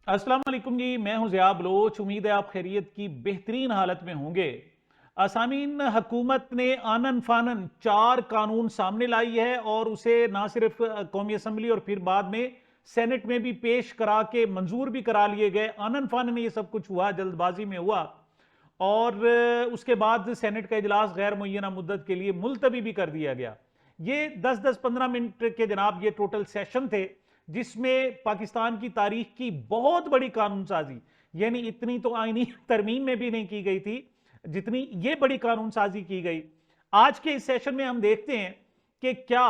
अस्सलाम वालेकुम जी, मैं हूं ज़िया बलोच। उम्मीद है आप खैरियत की बेहतरीन हालत में होंगे। सामीन, हुकूमत ने आनन फानन 4 कानून सामने लाई है और उसे ना सिर्फ कौमी असम्बली और फिर बाद में सेनेट में भी पेश करा के मंजूर भी करा लिए गए। आनन फानन ये सब कुछ हुआ, जल्दबाजी में हुआ और उसके बाद सेनेट का इजलास गैर मुय्यना मुद्दत के लिए मुलतवी भी कर दिया गया। ये 10-10 15 मिनट के जनाब ये टोटल सेशन थे, जिसमें पाकिस्तान की तारीख की बहुत बड़ी कानून साजी, यानी इतनी तो आईनी तरमीम में भी नहीं की गई थी जितनी ये बड़ी कानून साजी की गई। आज के इस सेशन में हम देखते हैं कि क्या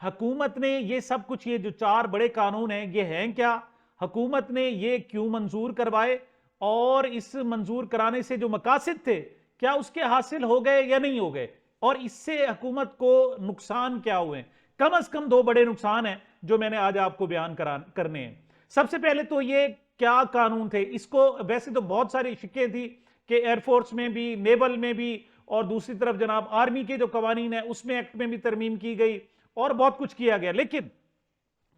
हुकूमत ने ये सब कुछ, ये जो 4 बड़े कानून हैं, ये हैं क्या, हुकूमत ने ये क्यों मंजूर करवाए और इस मंजूर कराने से जो मकासद थे क्या उसके हासिल हो गए या नहीं हो गए, और इससे हुकूमत को नुकसान क्या हुए। कम से कम 2 बड़े नुकसान हैं जो मैंने आज आपको बयान करने हैं। सबसे पहले तो ये क्या कानून थे, इसको वैसे तो बहुत सारी शिकें थी कि एयरफोर्स में भी, नेवल में भी, और दूसरी तरफ जनाब आर्मी के जो कवानीन है उसमें एक्ट में भी तरमीम की गई और बहुत कुछ किया गया, लेकिन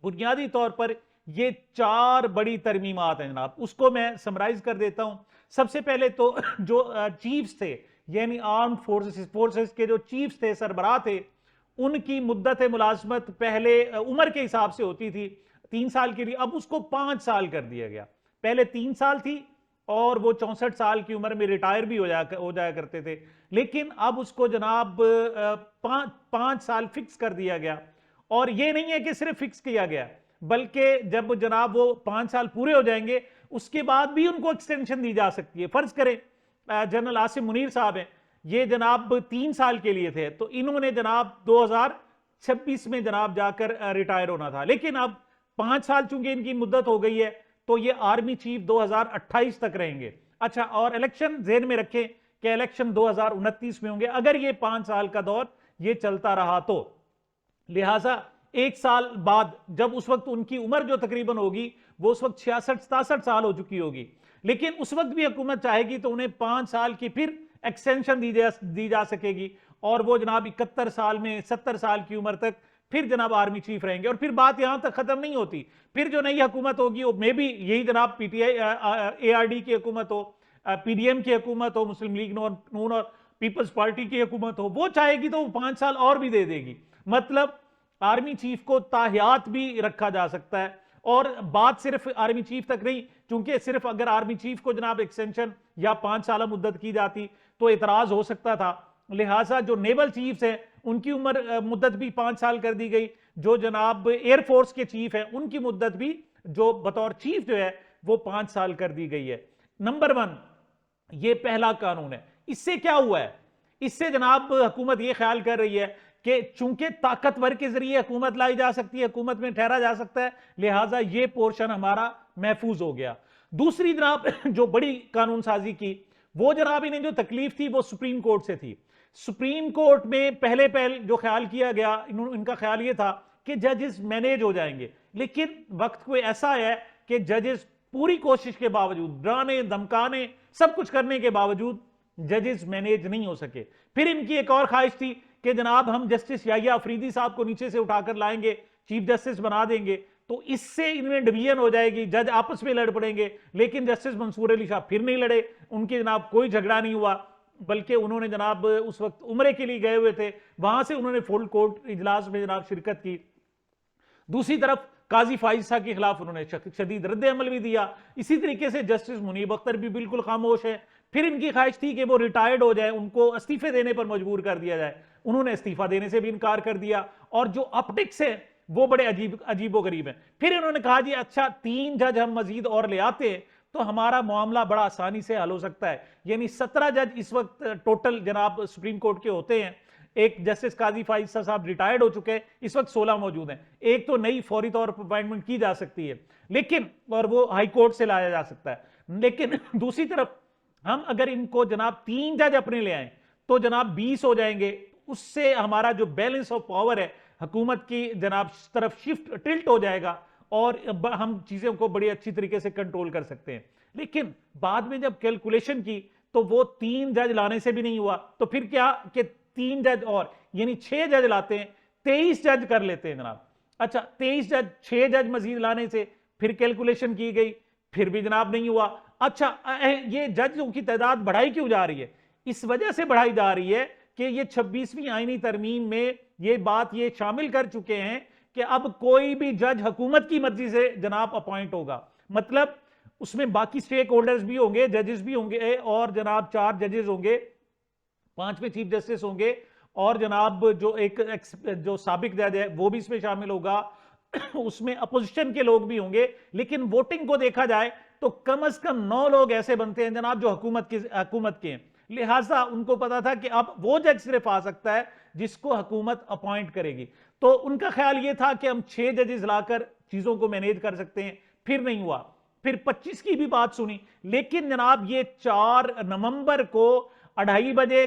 बुनियादी तौर पर ये 4 बड़ी तरमीमात हैं जनाब, उसको मैं समराइज कर देता हूं। सबसे पहले तो जो चीफ्स थे, यानी आर्म फोर्सेस के जो चीफ्स थे, सरबराह थे, उनकी मुद्दत मुलाजमत पहले उम्र के हिसाब से होती थी 3 साल के लिए, अब उसको 5 साल कर दिया गया। पहले 3 साल थी और वो 64 साल की उम्र में रिटायर भी हो जाया करते थे, लेकिन अब उसको जनाब 5 साल फिक्स कर दिया गया। और ये नहीं है कि सिर्फ फिक्स किया गया, बल्कि जब जनाब वो 5 साल पूरे हो जाएंगे उसके बाद भी उनको एक्सटेंशन दी जा सकती है। फर्ज करें जनरल आसिम मुनीर साहब हैं, ये जनाब 3 साल के लिए थे, तो इन्होंने जनाब 2026 में जनाब जाकर रिटायर होना था, लेकिन अब 5 साल चूंकि इनकी मुद्दत हो गई है तो ये आर्मी चीफ 2028 तक रहेंगे। अच्छा, और इलेक्शन जेहन में रखें कि इलेक्शन 2029 में होंगे अगर ये 5 साल का दौर ये चलता रहा तो। लिहाजा 1 साल बाद, जब उस वक्त उनकी उम्र जो तकरीबन होगी वो उस वक्त 66-67 साल हो चुकी होगी, लेकिन उस वक्त भी हुकूमत चाहेगी तो उन्हें 5 साल की फिर एक्सटेंशन दी जा सकेगी और वो जनाब 71 साल में 70 साल की उम्र तक फिर जनाब आर्मी चीफ रहेंगे। और फिर बात यहां तक खत्म नहीं होती, फिर जो नई हुकूमत होगी वो मे भी यही जनाब पीटीआई ARD की हुकूमत हो, PDM की हुकूमत हो, मुस्लिम लीग नून और पीपल्स पार्टी की हुकूमत हो, वो चाहेगी तो वो 5 साल और भी दे देगी। मतलब आर्मी चीफ को ताहियात भी रखा जा सकता है। और बात सिर्फ आर्मी चीफ तक नहीं, क्योंकि सिर्फ अगर आर्मी चीफ को जनाब एक्सटेंशन या 5 साल मुद्दत की जाती तो एतराज हो सकता था। लिहाजा जो नेवल चीफ्स हैं उनकी उम्र मुद्दत भी 5 साल कर दी गई, जो जनाब एयरफोर्स के चीफ हैं उनकी मुद्दत भी जो बतौर चीफ जो है वो 5 साल कर दी गई है। नंबर 1, ये पहला कानून है। इससे क्या हुआ है, इससे जनाब हुकूमत ये ख्याल कर रही है कि चूंकि ताकतवर के जरिए हुकूमत लाई जा सकती है, हुकूमत में ठहरा जा सकता है, लिहाजा ये पोर्शन हमारा महफूज हो गया। दूसरी जनाब जो बड़ी कानून साजी की, वो जनाब इन्हें जो तकलीफ थी वो सुप्रीम कोर्ट से थी। सुप्रीम कोर्ट में पहले जो ख्याल किया गया, इनका ख्याल ये था कि जजेस मैनेज हो जाएंगे, लेकिन वक्त कोई ऐसा है कि जजेस पूरी कोशिश के बावजूद, डराने धमकाने सब कुछ करने के बावजूद जजेस मैनेज नहीं हो सके। फिर इनकी एक और ख्वाहिश थी कि जनाब हम जस्टिस याहिया अफरीदी साहब को नीचे से उठाकर लाएंगे, चीफ जस्टिस बना देंगे, तो इससे इनमें डिवीजन हो जाएगी, जज आपस में लड़ पड़ेंगे। लेकिन जस्टिस मंसूर अली शाह फिर नहीं लड़े, उनके जनाब कोई झगड़ा नहीं हुआ, बल्कि उन्होंने जनाब उस वक्त उम्रे के लिए गए हुए थे, वहां से उन्होंने फुल कोर्ट इजलास में जनाब शिरकत की। दूसरी तरफ काजी फाइज साहब के खिलाफ उन्होंने शदीद रद्द अमल भी दिया। इसी तरीके से जस्टिस मुनीब अख्तर भी बिल्कुल खामोश है। फिर इनकी ख्वाहिश थी कि वो रिटायर्ड हो जाए, उनको इस्तीफे देने पर मजबूर कर दिया जाए, उन्होंने इस्तीफा देने से भी इनकार कर दिया। और जो ऑप्टिक्स है वो बड़े अजीबो गरीब है। फिर इन्होंने कहा जी अच्छा 3 जज हम मजीद और ले आते हैं तो हमारा मामला बड़ा आसानी से हल हो सकता है। यानी 17 जज इस वक्त टोटल जनाब सुप्रीम कोर्ट के होते हैं। एक जस्टिस काजी फाइजा साहब रिटायर्ड हो चुके हैं, इस वक्त 16 मौजूद हैं। एक तो नई फौरी तौर पर अपॉइंटमेंट की जा सकती है, लेकिन और वो हाई कोर्ट से लाया जा सकता है। लेकिन दूसरी तरफ हम अगर इनको जनाब 3 जज अपने ले आए तो जनाब 20 हो जाएंगे। उससे हमारा जो बैलेंस ऑफ पावर है हुकूमत की जनाब तरफ शिफ्ट टिल्ट हो जाएगा और हम चीजों को बड़ी अच्छी तरीके से कंट्रोल कर सकते हैं। लेकिन बाद में जब कैलकुलेशन की तो वो 3 जज लाने से भी नहीं हुआ, तो फिर क्या कि 3 जज और यानी 6 जज लाते हैं, 23 जज कर लेते हैं जनाब। अच्छा 23 जज, 6 जज मजीद लाने से फिर कैलकुलेशन की गई फिर भी जनाब नहीं हुआ। अच्छा, ये जजों की तादाद बढ़ाई क्यों जा रही है? इस वजह से बढ़ाई जा रही है कि ये 26वीं आईनी तरमीम में ये बात ये शामिल कर चुके हैं कि अब कोई भी जज हुकूमत की मर्जी से जनाब अपॉइंट होगा। मतलब उसमें बाकी स्टेक होल्डर्स भी होंगे, जजेस भी होंगे, और जनाब 4 जजेस होंगे, 5वें चीफ जस्टिस होंगे, और जनाब जो जो साबिक जज है वो भी इसमें शामिल होगा। उसमें अपोजिशन के लोग भी होंगे। लेकिन वोटिंग को देखा जाए तो कम से कम 9 लोग ऐसे बनते हैं जनाब जो हुकूमत के हैं। लिहाजा उनको पता था कि अब वो जज सिर्फ आ सकता है जिसको हुकूमत अपॉइंट करेगी। तो उनका ख्याल ये था कि हम 6 जजेस लाकर चीजों को मैनेज कर सकते हैं। फिर नहीं हुआ। फिर 25 की भी बात सुनी, लेकिन जनाब ये 4 नवंबर को 2:30 बजे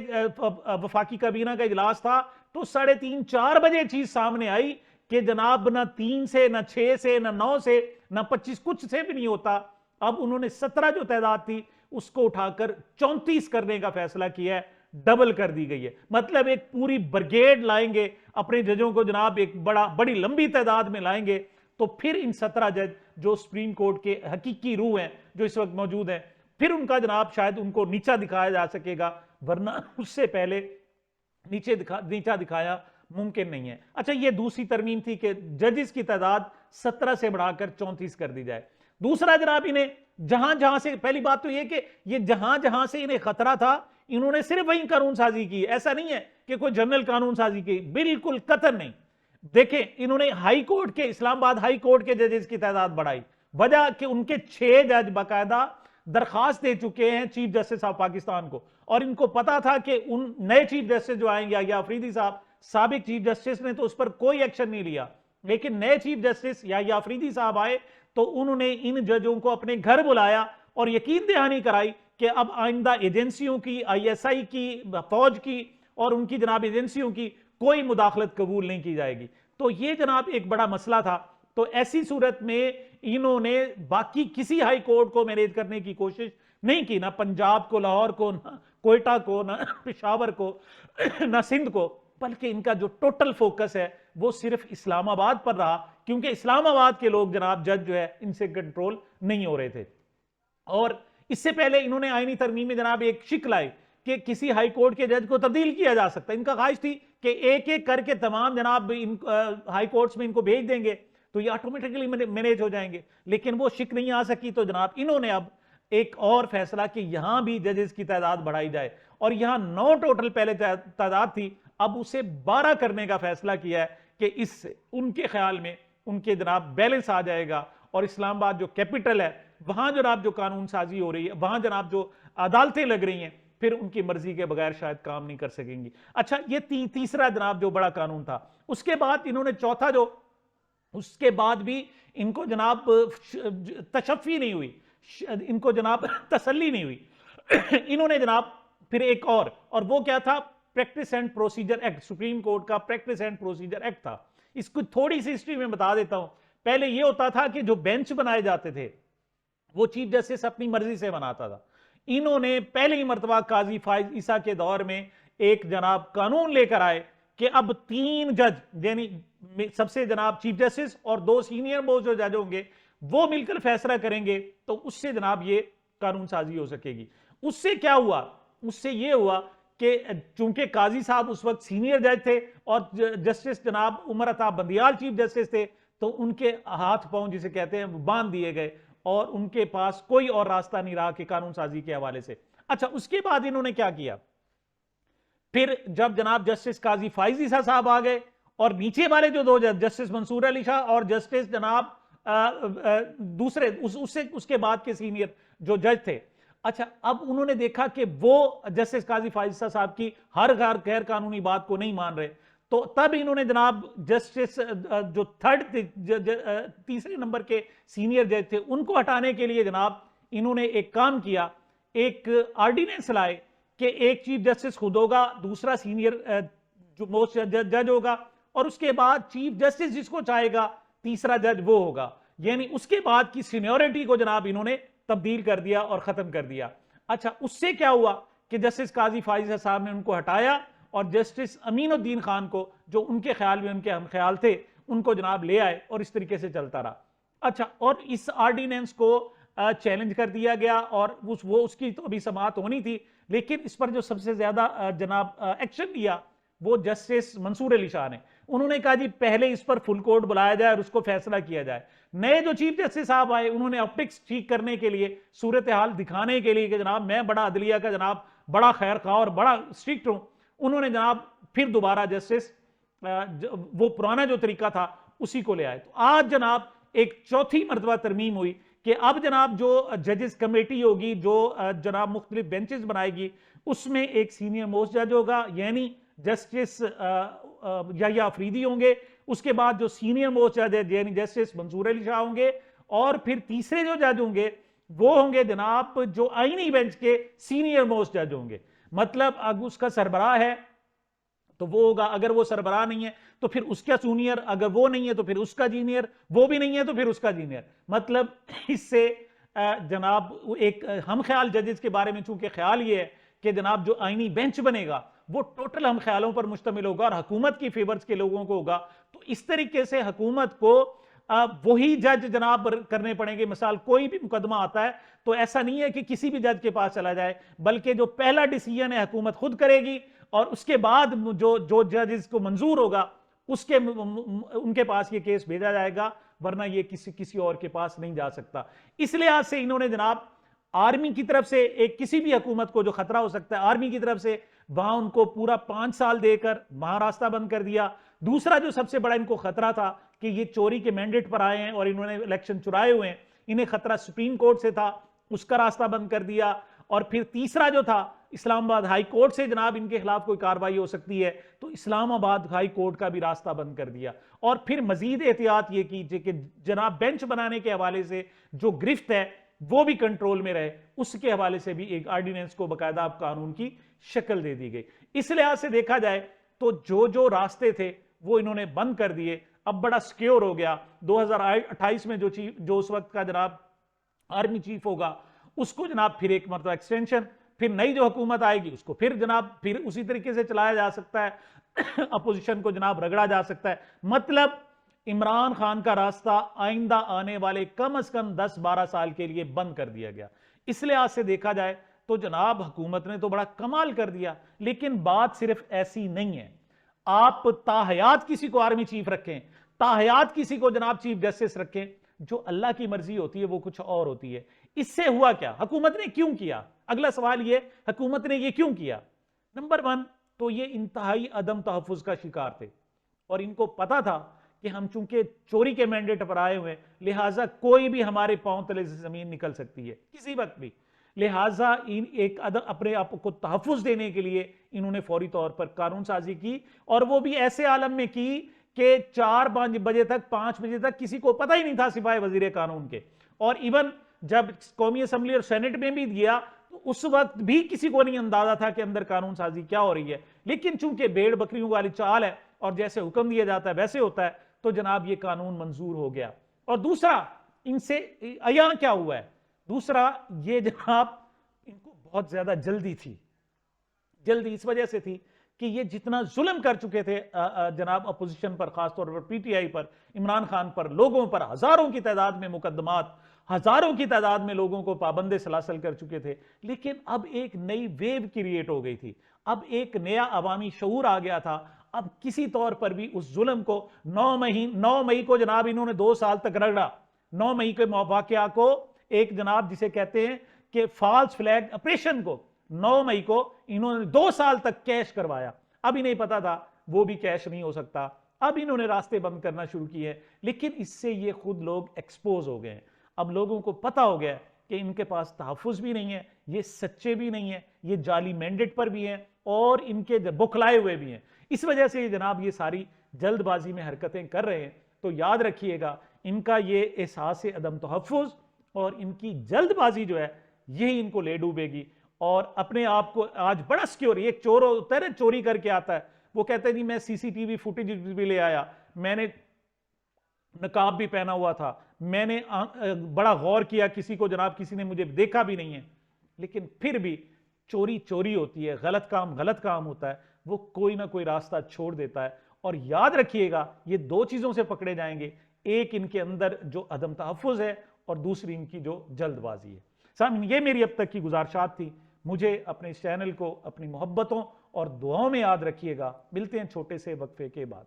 वफाकी काबीना का इजलास था, तो 3:30 4 बजे चीज सामने आई कि जनाब ना 3 से, ना 6 से, ना 9 से, ना 25, कुछ से भी नहीं होता। अब उन्होंने 17 जो तादाद थी उसको उठाकर 34 करने का फैसला किया है, डबल कर दी गई है। मतलब एक पूरी ब्रिगेड लाएंगे अपने जजों को जनाब, एक बड़ी लंबी तादाद में लाएंगे, तो फिर इन 17 जज जो सुप्रीम कोर्ट के हकीकी रूह हैं जो इस वक्त मौजूद हैं, फिर उनका जनाब शायद उनको नीचा दिखाया जा सकेगा, वरना उससे पहले नीचा दिखाया मुमकिन नहीं है। अच्छा, ये दूसरी तरमीम थी कि जजेस की तादाद 17 से बढ़ाकर 34 कर दी जाए। दूसरा जनाब, इन्हें जहां जहां से, पहली बात तो यह कि ये जहां जहां से इन्हें खतरा था इन्होंने सिर्फ वही कानून साजी की। ऐसा नहीं है कि कोई जनरल कानून साजी की, बिल्कुल कतई नहीं। देखें, इन्होंने हाई कोर्ट के, इस्लामाबाद हाई कोर्ट के जजेस की तादाद बढ़ाई। वजह कि उनके 6 जज बाकायदा दरखास्त दे चुके हैं चीफ जस्टिस ऑफ पाकिस्तान को, और इनको पता था कि उन नए चीफ जस्टिस जो आएंगे, या अफरीदी साहब, साबिक चीफ जस्टिस ने तो उस पर कोई एक्शन नहीं लिया, लेकिन नए चीफ जस्टिस या अफरीदी साहब आए तो उन्होंने इन जजों को अपने घर बुलाया और यकीन दहानी कराई कि अब आइंदा एजेंसियों की, ISI की, फौज की और उनकी जनाब एजेंसियों की कोई मुदाखलत कबूल नहीं की जाएगी। तो ये जनाब एक बड़ा मसला था। तो ऐसी सूरत में इन्होंने बाकी किसी हाई कोर्ट को मैनेज करने की कोशिश नहीं की, ना पंजाब को, लाहौर को, ना कोयटा को, ना पेशावर को, ना सिंध को, बल्कि इनका जो टोटल फोकस है वो सिर्फ इस्लामाबाद पर रहा, क्योंकि इस्लामाबाद के लोग जनाब जज जो है इनसे कंट्रोल नहीं हो रहे थे। और इससे पहले इन्होंने आईनी तरमीम में जनाब एक शिक लाई कि किसी हाई कोर्ट के जज को तब्दील किया जा सकता है। इनका ख्वाहिश थी कि एक एक करके तमाम जनाब हाई कोर्ट्स में इनको भेज देंगे तो ये ऑटोमेटिकली मैनेज हो जाएंगे, लेकिन वो शिक नहीं आ सकी। तो जनाब इन्होंने अब एक और फैसला कि यहां भी जजेस की तादाद बढ़ाई जाए, और यहां 9 टोटल पहले तादाद थी, अब उसे 12 करने का फैसला किया है कि इससे उनके ख्याल में उनके जनाब बैलेंस आ जाएगा, और इस्लामाबाद जो कैपिटल है वहां जनाब जो कानून साजी हो रही है, वहां जनाब जो अदालतें लग रही हैं, फिर उनकी मर्जी के बगैर शायद काम नहीं कर सकेंगी। अच्छा, ये तीसरा जनाब जो बड़ा कानून था। उसके बाद इन्होंने चौथा जो, उसके बाद भी इनको जनाब तशफ़ी नहीं हुई, इनको जनाब तसल्ली नहीं हुई। इन्होंने जनाब फिर एक और वो क्या था, practice and procedure act, supreme court का प्रैक्टिस एंड प्रोसीजर एक्ट था। इसको थोड़ी सी हिस्ट्री में बता देता हूं। पहले यह होता था कि जो बेंच बनाए जाते थे वो चीफ जस्टिस अपनी मर्जी से बनाता था। इन्होंने पहली मर्तबा काजी फाइज ईसा के दौर में एक जनाब कानून लेकर आए कि अब 3 जज, यानी सबसे जनाब चीफ जस्टिस और 2 सीनियर मोस्ट जो जज होंगे वो मिलकर फैसला करेंगे, तो उससे जनाब ये कानून साजी हो सकेगी। उससे क्या हुआ? उससे यह हुआ कि चूंकि काजी साहब उस वक्त सीनियर जज थे और जस्टिस जनाब उमर अताब बंदियाल चीफ जस्टिस थे, तो उनके हाथ पांव जिसे कहते हैं बांध दिए गए और उनके पास कोई और रास्ता नहीं रहा कि कानून साजी के हवाले से। अच्छा, उसके बाद इन्होंने क्या किया, फिर जब जनाब जस्टिस काजी फाइज ईसा साहब आ गए और नीचे वाले जो 2 जज, जस्टिस मंसूर अली शाह और जस्टिस जनाब दूसरे उसके बाद के सीनियर जो जज थे, अच्छा, अब उन्होंने देखा कि वो जस्टिस काजी फाइज ईसा साहब की हर गैर कानूनी बात को नहीं मान रहे, तो तब इन्होंने जनाब जस्टिस जो तीसरे नंबर के सीनियर जज थे उनको हटाने के लिए जनाब इन्होंने एक काम किया, एक ऑर्डिनेंस लाए कि एक चीफ जस्टिस खुद होगा, दूसरा सीनियर जो मोस्ट जज होगा, और उसके बाद चीफ जस्टिस जिसको चाहेगा तीसरा जज वो होगा। यानी उसके बाद की सीनियोरिटी को जनाब इन्होंने तब्दील कर दिया और खत्म कर दिया। अच्छा, उससे क्या हुआ कि जस्टिस काजी फाइज साहब ने उनको हटाया और जस्टिस अमीनुद्दीन खान को, जो उनके ख्याल में उनके हम ख्याल थे, उनको जनाब ले आए और इस तरीके से चलता रहा। अच्छा, और इस ऑर्डिनेंस को चैलेंज कर दिया गया और वो उसकी तो अभी समाअत होनी थी, लेकिन इस पर जो सबसे ज्यादा जनाब एक्शन लिया वो जस्टिस मंसूर अली शाह ने। उन्होंने कहा जी पहले इस पर फुल कोर्ट बुलाया जाए और उसको फैसला किया जाए। नए जो चीफ जस्टिस साहब आए उन्होंने ऑप्टिक्स ठीक करने के लिए, सूरत हाल दिखाने के लिए कि जनाब मैं बड़ा अदलिया का जनाब बड़ा खैर खा और बड़ा स्ट्रिक्ट हूं, उन्होंने जनाब फिर दोबारा जस्टिस वो पुराना जो तरीका था उसी को ले आए। तो आज जनाब एक चौथी मरतबा तरमीम हुई कि अब जनाब जो जजेस कमेटी होगी, जो जनाब मुख्तलिफ बेंचेस बनाएगी, उसमें एक सीनियर मोस्ट जज होगा यानी जस्टिस याहिया अफरीदी होंगे। उसके बाद जो सीनियर मोस्ट जज है यानी जस्टिस मंसूर अली शाह होंगे, और फिर तीसरे जो जज होंगे वो होंगे जनाब जो आईनी बेंच के सीनियर मोस्ट जज होंगे। मतलब अगर उसका सरबराह है तो वो होगा, अगर वो सरबराह नहीं है तो फिर उसका जूनियर, अगर वो नहीं है तो फिर उसका जूनियर, वो भी नहीं है तो फिर उसका जूनियर। मतलब इससे जनाब एक हम ख्याल जजेस के बारे में चूंकि ख्याल ये है कि जनाब जो आईनी बेंच बनेगा वो टोटल हम ख्यालों पर मुश्तमिल होगा और हुकूमत की फेवर्स के लोगों को होगा। तो इस तरीके से हुकूमत को वही जज जनाब करने पड़ेंगे। मिसाल कोई भी मुकदमा आता है तो ऐसा नहीं है कि किसी भी जज के पास चला जाए, बल्कि जो पहला डिसीजन है हुकूमत खुद करेगी और उसके बाद जो जो जज को मंजूर होगा उसके उनके पास ये केस भेजा जाएगा, वरना ये किसी और के पास नहीं जा सकता। इस लिहाज से इन्होंने जनाब आर्मी की तरफ से एक किसी भी हुकूमत को जो खतरा हो सकता है आर्मी की तरफ से, वहां उनको पूरा 5 साल देकर वहां रास्ता बंद कर दिया। दूसरा जो सबसे बड़ा इनको खतरा था कि ये चोरी के मैंडेट पर आए हैं और इन्होंने इलेक्शन चुराए हुए हैं, इन्हें खतरा सुप्रीम कोर्ट से था, उसका रास्ता बंद कर दिया। और फिर तीसरा जो था इस्लामाबाद हाई कोर्ट से जनाब इनके खिलाफ कोई कार्रवाई हो सकती है, तो इस्लामाबाद हाई कोर्ट का भी रास्ता बंद कर दिया। और फिर मजीद एहतियात ये कीजिए कि जनाब बेंच बनाने के हवाले से जो गिरफ्त है वो भी कंट्रोल में रहे, उसके हवाले से भी एक ऑर्डिनेंस को बाकायदा कानून की शक्ल दे दी गई। इस लिहाज से देखा जाए तो जो जो रास्ते थे वो इन्होंने बंद कर दिए, अब बड़ा सिक्योर हो गया। 2028 में जो उस वक्त का जनाब आर्मी चीफ होगा उसको जनाब फिर एक मरतबा एक्सटेंशन, फिर नई जो हुकूमत आएगी उसको फिर जनाब फिर उसी तरीके से चलाया जा सकता है अपोजिशन को जनाब रगड़ा जा सकता है। मतलब इमरान खान का रास्ता आइंदा आने वाले कम से कम 10-12 साल के लिए बंद कर दिया गया। इस लिहाज से देखा जाए तो जनाब हुकूमत ने तो बड़ा कमाल कर दिया, लेकिन बात सिर्फ ऐसी नहीं है। आप ताहयात किसी को आर्मी चीफ रखें, ताहयात किसी को जनाब चीफ जस्टिस रखें, जो अल्लाह की मर्जी होती है वो कुछ और होती है। इससे हुआ क्या, हुकूमत ने क्यों किया? अगला सवाल ये, हुकूमत ने ये क्यों किया? नंबर 1 तो ये इंतहाई अदम तहफ़्फ़ुज़ का शिकार थे और इनको पता था कि हम चूंकि चोरी के मैंडेट पर आए हुए, लिहाजा कोई भी हमारे पांव तले से जमीन निकल सकती है किसी वक्त भी। लिहाजा इन एक अपने आप को तहफ़्फ़ुज़ देने के लिए इन्होंने फौरी तौर पर कानून साजी की, और वो भी ऐसे आलम में की कि 4-5 बजे तक 5 बजे तक किसी को पता ही नहीं था सिवाय वजीर कानून के। और इवन जब कौमी असम्बली और सेनेट में भी दिया तो उस वक्त भी किसी को नहीं अंदाजा था कि अंदर कानून साजी क्या हो रही है। लेकिन चूंकि भेड़ बकरियों वाली चाल है और जैसे हुक्म दिया जाता है वैसे होता है, तो जनाब ये कानून मंजूर हो गया। और दूसरा इनसे अया क्या हुआ है, दूसरा ये जनाब इनको बहुत ज्यादा जल्दी थी। जल्दी इस वजह से थी कि ये जितना जुल्म कर चुके थे जनाब अपोजिशन पर, खासतौर पर पीटीआई पर, इमरान खान पर, लोगों पर हजारों की तादाद में मुकदमात, हजारों की तादाद में लोगों को पाबंदे सलासल कर चुके थे। लेकिन अब एक नई वेव क्रिएट हो गई थी, अब एक नया अवामी शऊर आ गया था। अब किसी तौर पर भी उस जुल्म को 9 मई को जनाब इन्होंने 2 साल तक रगड़ा। 9 मई के वाकया को एक जनाब जिसे कहते हैं कि फॉल्स फ्लैग ऑपरेशन को 9 मई को इन्होंने 2 साल तक कैश करवाया। अब इन्हें पता था वो भी कैश नहीं हो सकता, अब इन्होंने रास्ते बंद करना शुरू किए। लेकिन इससे ये खुद लोग एक्सपोज हो गए। अब लोगों को पता हो गया कि इनके पास तहफ़्फ़ुज़ भी नहीं है, ये सच्चे भी नहीं है, ये जाली मैंडेट पर भी हैं और इनके बुखलाए हुए भी हैं। इस वजह से जनाब ये सारी जल्दबाजी में हरकतें कर रहे हैं। तो याद रखिएगा इनका ये एहसास अदम तहफ़्फ़ुज़ और इनकी जल्दबाजी जो है यही इनको ले डूबेगी। और अपने आप को आज बड़ा सिक्योर, एक चोर होता है ना, चोरी करके आता है, वो कहता है जी मैं सीसीटीवी फुटेज भी ले आया, मैंने नकाब भी पहना हुआ था, मैंने बड़ा गौर किया, किसी को जनाब किसी ने मुझे देखा भी नहीं है। लेकिन फिर भी चोरी चोरी होती है, गलत काम होता है, वो कोई ना कोई रास्ता छोड़ देता है। और याद रखिएगा ये 2 चीजों से पकड़े जाएंगे, एक इनके अंदर जो अदम तहफ़्फ़ुज़ है और दूसरी इनकी जो जल्दबाजी है। सामीन, ये मेरी अब तक की गुजारिशात थी। मुझे अपने इस चैनल को अपनी मोहब्बतों और दुआओं में याद रखिएगा। मिलते हैं छोटे से वक्फे के बाद।